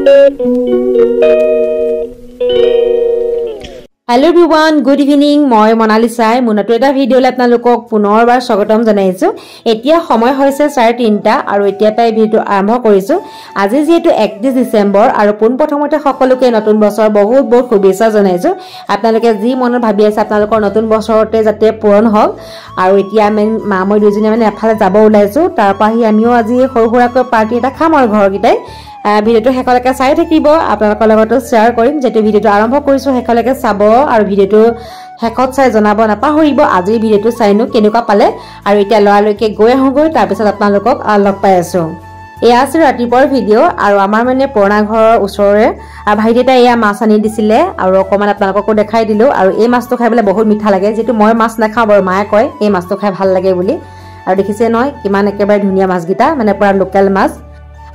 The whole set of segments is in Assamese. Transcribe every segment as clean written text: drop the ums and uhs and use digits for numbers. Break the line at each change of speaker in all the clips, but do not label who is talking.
Hello everyone, good evening. মই মনালিসাই মুনটো এটা ভিডিঅ' লৈ আপোনালোকক পুনৰবাৰ স্বাগতম জনাইছো। এতিয়া সময় হৈছে 3:30 আৰু এতিয়া পাই ভিডিঅ' আৰম্ভ কৰিছো। আজি যেহেতু 31 ডিসেম্বৰ আৰু পোনপ্ৰথমতে সকলোকে নতুন বছৰ বহুত বহুত শুভেচ্ছা জনাইছো। আপোনালোকে যি মনত ভাবি আছে আপোনালোকৰ নতুন বছৰতে যাতে পূৰণ হওক। আৰু এতিয়া মই দুজনে মানে এফালে যাব ওলাইছো। তাৰ পাহি আমিও আজি সৰু সৰুকৈ পাৰ্টি এটা খাম আৰু ঘৰকিটাই। ভিডিঅ'টো হেকলৈকে চাই থাকিব আপোনালোকৰ লগতো শেয়াৰ কৰিম যেটো ভিডিঅ'টো আৰম্ভ কৰিছো হেকলৈকে চাব আৰু ভিডিঅ'টো হেকত চাই জনাব নাপাহৰিব আজি ভিডিঅ'টো চাইনো কেনেকুৱা পালে আৰু এতিয়া লৰালৈকে গৈ আহোগৈ তাৰ পিছত আপোনালোকক লগ পাই আছো এয়া আছে ৰাতিপুৱাৰ ভিডিঅ' আৰু আমাৰ মানে পুৰণা ঘৰৰ ওচৰৰে ভাইটিটা এয়া মাছ আনি দিছিলে আৰু অকমান আপোনালোককো দেখাই দিলো আৰু এই মাছটো খাইবলৈ বহুত মিঠা লাগে যেটো মই মাছ নাখাও বাৰু মায়ে কয় এই মাছটো খাই ভাল লাগে বুলি আৰু দেখিছে নহয় কিমান একেবাৰে ধুনীয়া মাছগিটা মানে পুৰা লোকেল মাছ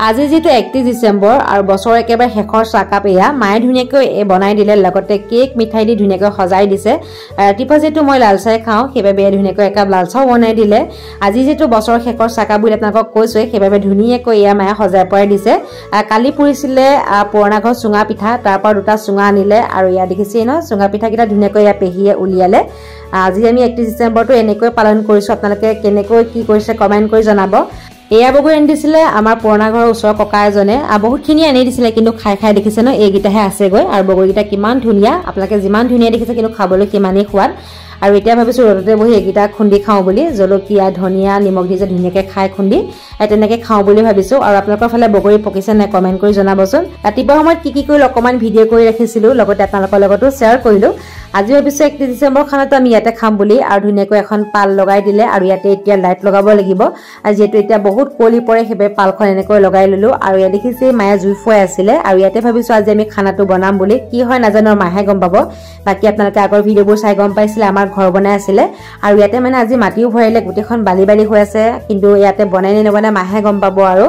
আজি যেটো 31 ডিসেম্বৰ আৰু বছৰ একেবাৰে শেষৰ চাকাপ এয়া মায়ে ধুনীয়াকৈ বনাই দিলে লগতে কেক মিঠাই দি ধুনীয়াকৈ সজাই দিছে ৰাতিপুৱা যেটো মই লাল চাহ খাও সেইবাবে ধুনীয়াকৈ একাপ লাল চাহ বনাই দিলে আজি যেটো বছৰ শেষৰ চাকাপ বুলি আপোনাক কৈছো সেইবাবে ধুনীয়াকৈ এয়া মায়ে সজাই পৰাই দিছে কালি পৰিছিলে পুৰণা ঘৰ চুঙা পিঠা তাৰ পৰা দুটা চুঙা আনিলে আৰু ইয়া দেখিছে ন চুঙা পিঠা কিটা ধুনীয়াকৈ ইয়া পেহিয়ে উলিয়ালে আজি আমি 31 ডিসেম্বৰটো এনেকৈ পালন কৰিছো আপোনালোকে কেনেকৈ কি কৰিছে কমেন্ট কৰি জনাব এয়া বগৈ আনি দিছিলে আমাৰ পুৰণা ঘৰৰ ওচৰ ককা এজনে বহুতখিনি আনি দিছিলে কিন্তু খাই খাই দেখিছে ন এইগিটাহে আছে গৈ আৰু বগৈগিটা কিমান ধুনীয়া আপোনালোকে যিমান ধুনীয়া দেখিছে কিন্তু খাবলৈ কিমানেই সোৱাদ আৰু এতিয়া ভাবিছো ৰদতে বহি এগিটা খুন্দি খাও বুলি জলকীয়া ধনিয়া নিমখ দি যে ধুনীয়াকৈ খাই খুন্দি তেনেকৈ খাও বুলি ভাবিছো আৰু আপোনালোকৰ ফালে বগৰী পকিছে নে কমেন্ট কৰি জনাবচোন ৰাতিপুৱা সময়ত কি কৰি অকমান ভিডিঅ' কৰি ৰাখিছিলো লগতে আপোনালোকৰ লগতো শেয়াৰ কৰিলো আজি ভাবিছো 31 ডিসেম্বৰ খানাটো আমি ইয়াতে খাম বুলি আৰু ধুনীয়াকৈ এখন পাল লগাই দিলে আৰু ইয়াতে এতিয়া লাইট লগাব লাগিব আৰু যেটো এতিয়া বহুত কলি পৰে হেবে পালখন এনেকৈ লগাই ললো আৰু ইয়া দেখিছে মায়া জুই ফুৱাই আছিলে আৰু ইয়াতে ভাবিছো আজি আমি খানাটো বনাম বুলি কি হয় নাজানো মাহে গম পাব বাকি আপোনালোকে আগৰ ভিডিঅ'বোৰ চাই গম পাইছিলে আমাৰ ঘৰ বনাই আছিলে আৰু ইয়াতে মানে আজি মাটিও ভৰাইলে গুটিখন বালি বালি হৈ আছে কিন্তু ইয়াতে বনাই নে নবনাই মাহে গম পাব আৰু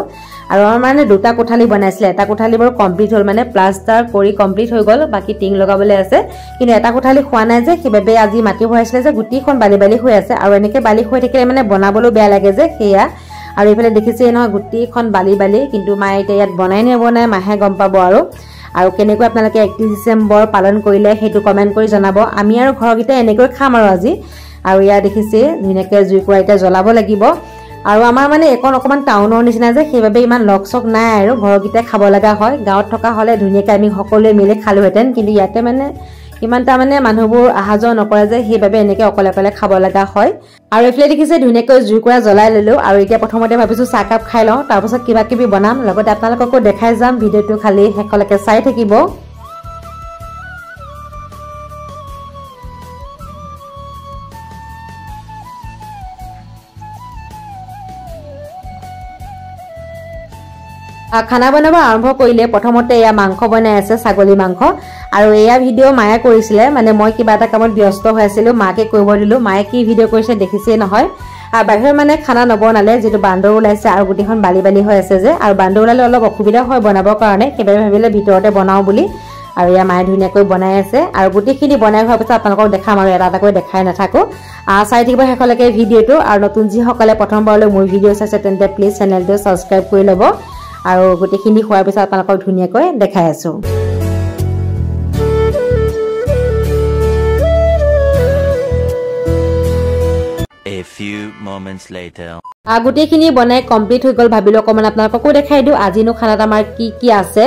আমাৰ মানে দুটা কোঠালি বনাইছিলে এটা কোঠালি বৰ কমপ্লিট হল মানে প্লাষ্টাৰ কৰি কমপ্লিট হৈ গল বাকি টিং লগাবলৈ আছে কিন্তু এটা কোঠালি খোৱা নাই যে সেইবাবে আজি মাটি ভৰাইছিলে যে গুটিখন বালি বালি হৈ আছে আৰু এনেকৈ বালি হৈ থাকিলে মানে বনাবলৈ বেয়া লাগে যে সেয়া আৰু এইফালে দেখিছে নহয় গুটিখন বালি বালি কিন্তু মায়ে এতিয়া ইয়াত বনাই নে বনাই মাহে গম পাব আৰু কেনেকৈ আপোনালোকে 31 ডিসেম্বৰ পালন কৰিলে হেতু কমেন্ট কৰি জনাব আমি আৰু ঘৰকিটা এনেকৈ খাম আৰু আজি আৰু ইয়া দেখিছে ধুনীয়াকৈ জুই কুৰাইটা জ্বলাব লাগিব আৰু আমাৰ মানে এখন অকমান টাউনৰ নিচিনা যে সেইবাবে ইমান লকচক নাই আৰু ঘৰকিটা খাব লগা হয় গাঁৱত থকা হলে ধুনীয়াকৈ আমি সকলোৱে মিলি খালোহেতেন কিন্তু ইয়াতে মানে ইমানটা মানে মানুহবোৰ আহা যোৱা নকৰে যে সেইবাবে এনেকৈ অকলে অকলে খাব লগা হয় আৰু এফলে দেখিছে ধুনীয়াকৈ জুই কুৰা জ্বলাই ললো আৰু এতিয়া প্ৰথমতে ভাবিছো চাহ কাপ খাই লওঁ তাৰ পাছত কিবা কিবি বনাম লগতে আপোনালোককো দেখাই যাম ভিডিঅ'টো খালি হেকলৈকে চাই থাকিব খানা বনাব আৰম্ভ কৰিলে প্ৰথমতে এয়া মাংস বনাই আছে ছাগলী মাংস আৰু এয়া ভিডিঅ' মায়ে কৰিছিলে মানে মই কিবা এটা কামত ব্যস্ত হৈ আছিলো মাকে কৰিব দিলো মায়ে কি ভিডিঅ' কৰিছে দেখিছে নহয় বাহিৰ মানে খানা নবনালে যেটো বান্দৰ ওলাইছে আৰু গুটিখন বালি বালি হৈ আছে যে আৰু বান্দৰ ওলালে অলপ অসুবিধা হয় বনাবৰ কাৰণে সেইবাবে ভাবিলে ভিতৰতে বনাও বুলি আৰু ইয়া মায়ে ধুনীয়াকৈ বনাই আছে আৰু গুটিখিনি বনাই হোৱাৰ পিছত আপোনালোকক দেখাম আৰু এটা এটাকৈ দেখাই নাথাকো চাই থাকিব হেকলৈকে ভিডিঅ'টো আৰু নতুন যিসকলে প্ৰথমবাৰলৈ মোৰ ভিডিঅ' চাইছে তেন্তে প্লিজ চেনেলটো সাবস্ক্ৰাইব কৰি ল'ব আৰু গুটিখিনি খোৱাৰ পিছত আপোনালোকক ধুনীয়াকৈ দেখাই আছো
A few moments later
গুটিখিনি বনাই কমপ্লিট হৈ গল ভাবিলো অকমান আপোনালোককো দেখাই দিও আজিনো খানাত আমাৰ কি কি আছে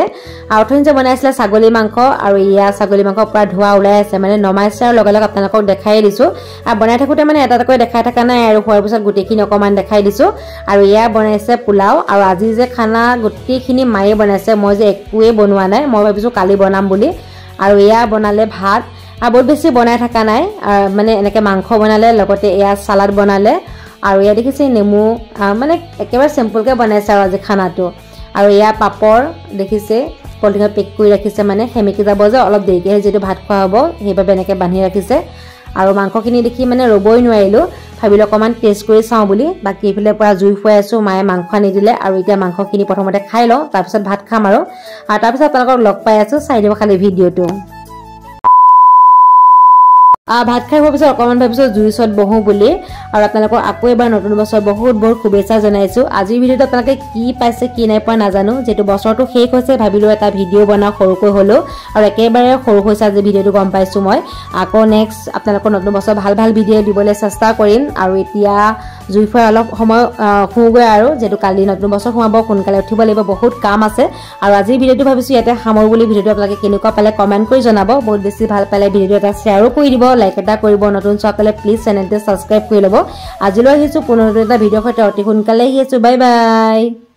আৰু থঞ্জে বনাইছিলে ছাগলী মাংস আৰু ইয়া ছাগলী মাংস পৰা ধোৱা ওলাই আছে মানে নমাইছে আৰু লগে লগে আপোনালোকক দেখাই দিছো আৰু বনাই থাকোতে মানে এটা এটাকৈ দেখাই থকা নাই আৰু খোৱাৰ পিছত গুটিখিনি অকমান দেখাই দিছো আৰু ইয়া বনাইছে পোলাও আৰু আজি যে খানা গুটিখিনি মায়ে বনাইছে মই যে একোৱে বনোৱা নাই মই ভাবিছো কালি বনাম বুলি আৰু ইয়া বনালে ভাত বহুত বেছি বনাই থকা নাই মানে এনেকৈ মাংস বনালে লগতে এয়া সালাড বনালে আৰু ইয়া দেখিছে নেমু মানে একেবাৰে সিম্পলকৈ বনাইছে আৰু আজি খানাটো আৰু ইয়া পাপৰ দেখিছে পলিথিনত পেক কৰি ৰাখিছে মানে সেমেকি যাব যে অলপ দেৰিকৈ যেটো ভাত খোৱা হ'ব সেইবাবে এনেকৈ বান্ধি ৰাখিছে আৰু মাংসখিনি দেখি মানে ৰবই নোৱাৰিলো ভাবিলো অকমান টেষ্ট কৰি চাও বুলি বাকি ইফালে পৰা জুই ফুৱাই আছো মায়ে মাংস আনি দিলে আৰু এতিয়া মাংসখিনি প্ৰথমতে খাই লওঁ তাৰ পিছত ভাত খাম আৰু তাৰ পিছত আপোনালোকক লগ পাই আছো চাই দিব খালি ভিডিঅ'টো ভাত খাই হোৱাৰ পিছত অকণমান ভাবিছোঁ জুইৰ ওচৰত বহোঁ বুলি আৰু আপোনালোকক আকৌ এবাৰ নতুন বছৰ বহুত বহুত শুভেচ্ছা জনাইছোঁ আজিৰ ভিডিঅ'টো আপোনালোকে কি পাইছে কি নাই পোৱা নাজানো যেহেতু বছৰটো শেষ হৈছে ভাবিলোঁ এটা ভিডিঅ' বনাওঁ সৰুকৈ হ'লেও আৰু একেবাৰে সৰু হৈছে আজি ভিডিঅ'টো গম পাইছোঁ মই আকৌ নেক্সট আপোনালোকৰ নতুন বছৰ ভাল ভাল ভিডিঅ' দিবলৈ চেষ্টা কৰিম আৰু এতিয়া জুই ফুৱাই অলপ সময় শুওঁগৈ আৰু যেহেতু কালি নতুন বছৰ সোমাব সোনকালে উঠিব লাগিব বহুত কাম আছে আৰু আজিৰ ভিডিঅ'টো ভাবিছোঁ ইয়াতে সামৰো বুলি ভিডিঅ'টো আপোনালোকে কেনেকুৱা পালে কমেণ্ট কৰি জনাব বহুত বেছি ভাল পালে ভিডিঅ'টো এটা শ্বেয়াৰো কৰি দিব লাইক এটা কৰিব নতুন চাকলে প্লিজ চেনেলটো সাবস্ক্ৰাইব কৰি ল'ব আজিলৈ আহিছোঁ পুনৰ এটা ভিডিঅ'ৰ সৈতে অতি সোনকালে আহি আছোঁ বাই বাই